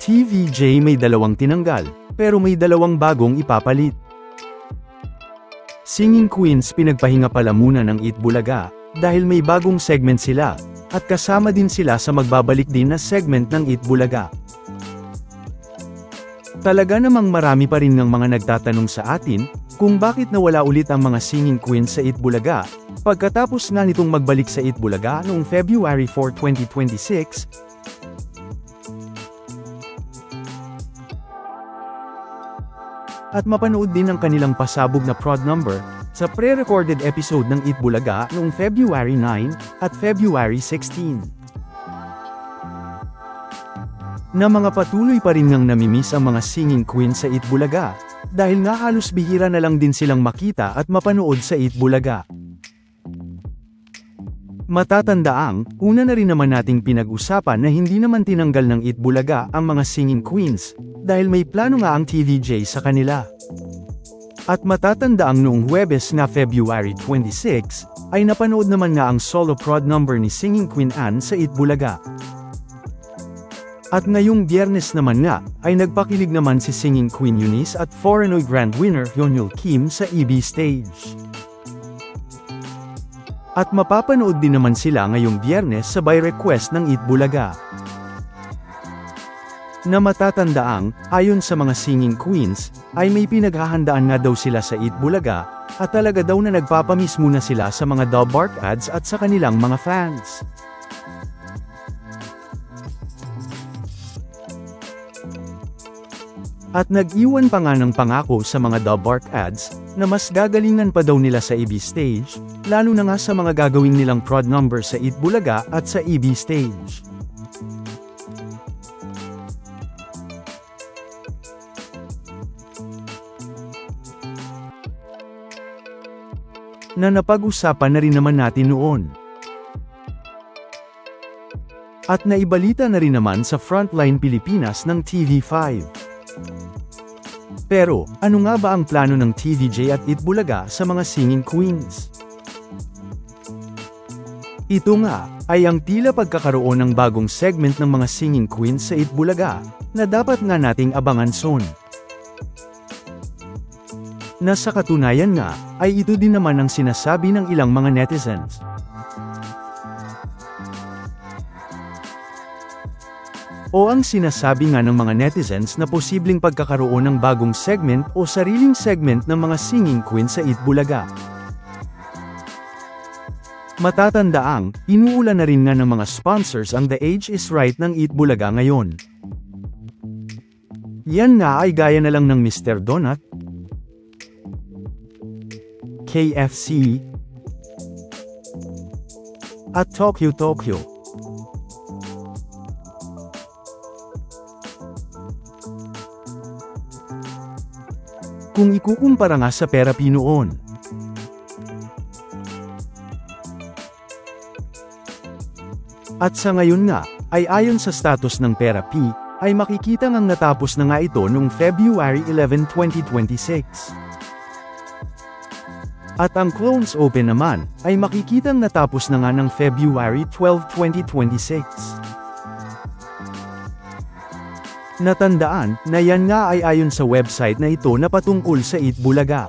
TVJ may dalawang tinanggal, pero may dalawang bagong ipapalit. Singing Queens pinagpahinga pala muna ng Eat Bulaga, dahil may bagong segment sila, at kasama din sila sa magbabalik din na segment ng Eat Bulaga. Talaga namang marami pa rin ng mga nagtatanong sa atin, kung bakit nawala ulit ang mga Singing Queens sa Eat Bulaga, pagkatapos nga nitong magbalik sa Eat Bulaga noong February 4, 2026, at mapanood din ang kanilang pasabog na prod number, sa pre-recorded episode ng Eat Bulaga noong February 9, at February 16. Na mga patuloy pa rin ngang namimiss ang mga Singing Queens sa Eat Bulaga, dahil nga halos bihira na lang din silang makita at mapanood sa Eat Bulaga. Matatandaang, una na rin naman nating pinag-usapan na hindi naman tinanggal ng Eat Bulaga ang mga Singing Queens, dahil may plano nga ang TVJ sa kanila. At matatandaang noong Huwebes na February 26, ay napanood naman nga ang solo prod number ni Singing Queen Anne sa Eat Bulaga. At ngayong Biyernes naman nga, ay nagpakilig naman si Singing Queen Eunice at Foreignoy Grand winner Hyunil Kim sa EB stage. At mapapanood din naman sila ngayong Biyernes sa by request ng Eat Bulaga. Na matatandaang, ayon sa mga Singing Queens, ay may pinaghahandaan nga daw sila sa Eat Bulaga, at talaga daw na nagpapamiss muna sila sa mga dog bark ads at sa kanilang mga fans. At nag-iwan pa nga ng pangako sa mga dog bark ads, na mas gagalingan pa daw nila sa EB stage, lalo na nga sa mga gagawin nilang prod number sa Eat Bulaga at sa EB stage. Na napag-usapan na rin naman natin noon. At naibalita na rin naman sa Frontline Pilipinas ng TV5. Pero, ano nga ba ang plano ng TVJ at Eat Bulaga sa mga Singing Queens? Ito nga, ay ang tila pagkakaroon ng bagong segment ng mga Singing Queens sa Eat Bulaga, na dapat nga nating abangan soon. Na sa katunayan nga, ay ito din naman ang sinasabi ng ilang mga netizens. O ang sinasabi nga ng mga netizens na posibleng pagkakaroon ng bagong segment o sariling segment ng mga Singing Queens sa Eat Bulaga. Matatandaang, inuulan na rin nga ng mga sponsors ang The Age is Right ng Eat Bulaga ngayon. Yan nga ay gaya na lang ng Mr. Donut, KFC, at Tokyo Tokyo. Kung ikukumpara nga sa Therapy noon. At sa ngayon nga, ay ayon sa status ng Therapy, ay makikita ngang natapos na nga ito noong February 11, 2026. At ang Clones Open naman, ay makikitang natapos na nga ng February 12, 2026. Natandaan, na yan nga ay ayon sa website na ito na patungkol sa Eat Bulaga.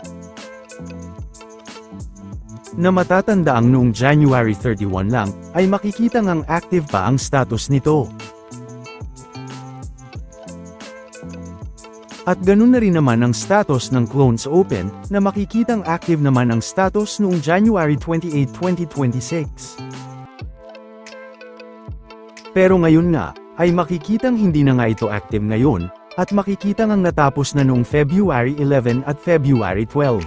Na matatandaang noong January 31 lang, ay makikita ngang active pa ang status nito. At ganun na rin naman ang status ng Clones Open, na makikitang active naman ang status noong January 28, 2026. Pero ngayon nga, ay makikitang hindi na nga ito active ngayon, at makikitang ang natapos na noong February 11 at February 12.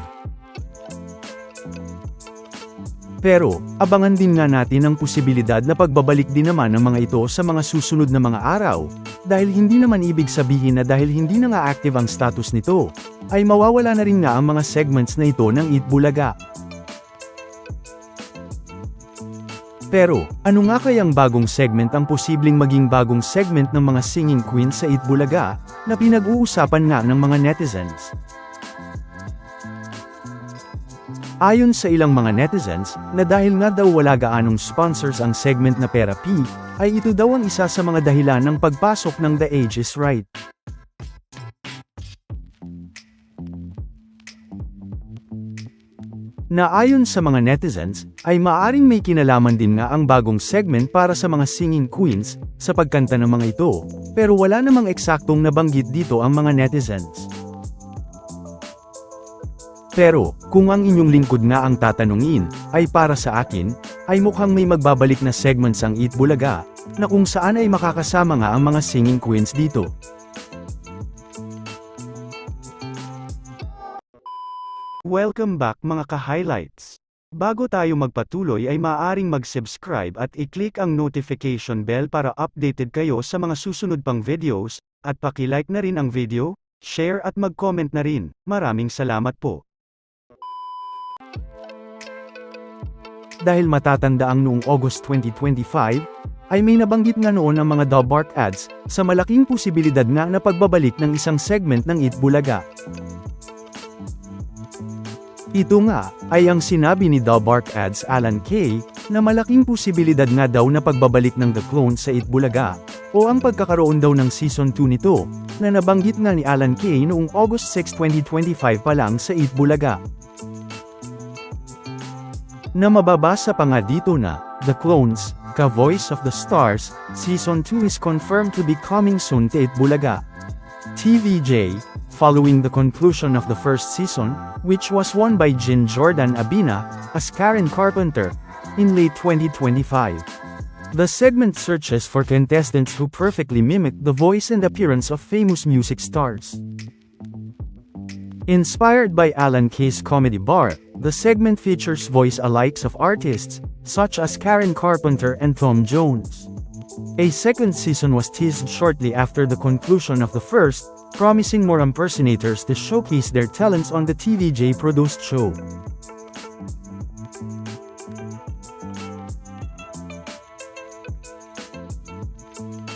Pero, abangan din nga natin ang posibilidad na pagbabalik din naman ng mga ito sa mga susunod na mga araw, dahil hindi naman ibig sabihin na dahil hindi na nga active ang status nito, ay mawawala na rin nga ang mga segments na ito ng Eat Bulaga. Pero, ano nga kayang bagong segment ang posibleng maging bagong segment ng mga Singing Queens sa Eat Bulaga, na pinag-uusapan nga ng mga netizens? Ayon sa ilang mga netizens, na dahil nga daw wala gaanong sponsors ang segment na Pera P, ay ito daw ang isa sa mga dahilan ng pagpasok ng The Age is Right. Na ayon sa mga netizens, ay maaring may kinalaman din nga ang bagong segment para sa mga singing queens, sa pagkanta ng mga ito, pero wala namang eksaktong nabanggit dito ang mga netizens. Pero, kung ang inyong lingkod nga ang tatanungin, ay para sa akin, ay mukhang may magbabalik na segments ang Eat Bulaga, na kung saan ay makakasama nga ang mga singing queens dito. Welcome back mga ka-highlights! Bago tayo magpatuloy ay maaaring mag-subscribe at i-click ang notification bell para updated kayo sa mga susunod pang videos, at paki-like na rin ang video, share at mag-comment na rin. Maraming salamat po! Dahil matatanda ang noong August 2025, ay may nabanggit nga noon ang mga Dobark ads, sa malaking posibilidad nga na pagbabalik ng isang segment ng Eat Bulaga. Ito nga, ay ang sinabi ni Dobark Ads Alan Kay, na malaking posibilidad nga daw na pagbabalik ng The Clones sa Eat Bulaga, o ang pagkakaroon daw ng Season 2 nito, na nabanggit nga ni Alan Kay noong August 6, 2025 pa lang sa Eat Bulaga. Na mababasa pa nga dito na, The Clones, Ka-Voice of the Stars, Season 2 is confirmed to be coming soon to Eat Bulaga. TVJ, following the conclusion of the first season, which was won by Jean Jordan Abina, as Karen Carpenter, in late 2025. The segment searches for contestants who perfectly mimic the voice and appearance of famous music stars. Inspired by Alan Kay's Comedy Bar, the segment features voice-alikes of artists, such as Karen Carpenter and Tom Jones. A second season was teased shortly after the conclusion of the first, promising more impersonators to showcase their talents on the TVJ-produced show.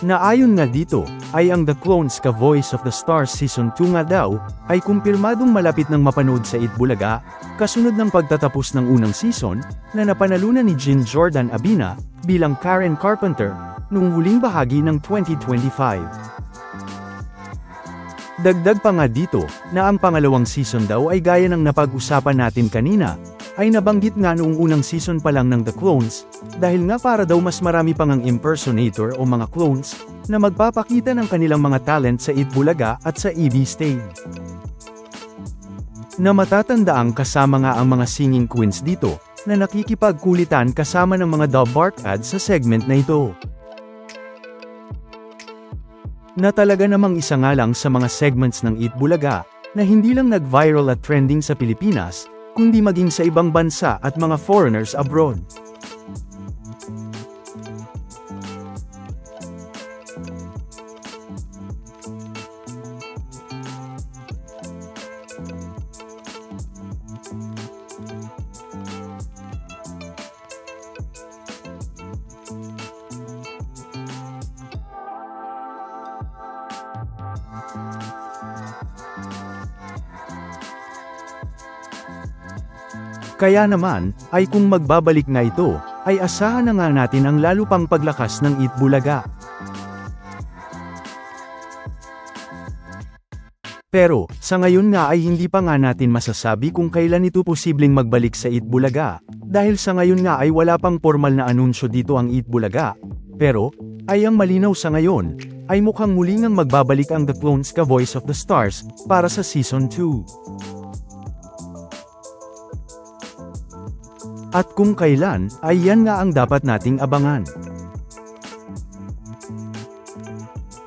Naayon nga dito, ay ang The Clones Ka-Voice of the Stars Season 2 nga daw, ay kumpirmadong malapit ng mapanood sa Eat Bulaga, kasunod ng pagtatapos ng unang season, na napanalunan ni Jean Jordan Abina, bilang Karen Carpenter, noong huling bahagi ng 2025. Dagdag pa nga dito, na ang pangalawang season daw ay gaya ng napag-usapan natin kanina, ay nabanggit nga noong unang season pa lang ng The Clones, dahil nga para daw mas marami pang ang impersonator o mga clones, na magpapakita ng kanilang mga talent sa Eat Bulaga at sa EB stage. Na matatandaang kasama nga ang mga singing queens dito, na nakikipagkulitan kasama ng mga Dobark ads sa segment na ito. Na talaga namang isa nga lang sa mga segments ng Eat Bulaga, na hindi lang nag-viral at trending sa Pilipinas, kundi maging sa ibang bansa at mga foreigners abroad. Kaya naman, ay kung magbabalik nga ito, ay asahan na nga natin ang lalo pang paglakas ng Eat Bulaga. Pero, sa ngayon nga ay hindi pa nga natin masasabi kung kailan ito posibleng magbalik sa Eat Bulaga, dahil sa ngayon nga ay wala pang formal na anunsyo dito ang Eat Bulaga. Pero, ay ang malinaw sa ngayon, ay mukhang muli ngang magbabalik ang The Clones Ka-Voice of the Stars, para sa Season 2. At kung kailan, ay yan nga ang dapat nating abangan.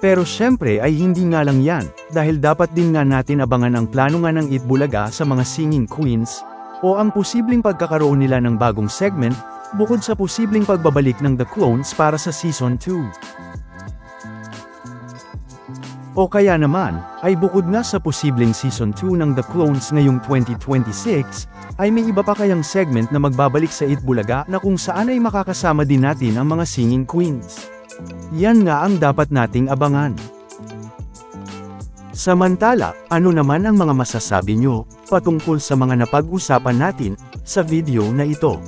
Pero syempre ay hindi nga lang yan, dahil dapat din nga natin abangan ang plano nga ng Eat Bulaga sa mga singing queens, o ang posibleng pagkakaroon nila ng bagong segment, bukod sa posibleng pagbabalik ng The Clones para sa Season 2. O kaya naman, ay bukod nga sa posibleng Season 2 ng The Clones ngayong 2026, ay may iba pa kayang segment na magbabalik sa Eat Bulaga na kung saan ay makakasama din natin ang mga singing queens. Yan nga ang dapat nating abangan. Samantala, ano naman ang mga masasabi nyo patungkol sa mga napag-usapan natin sa video na ito?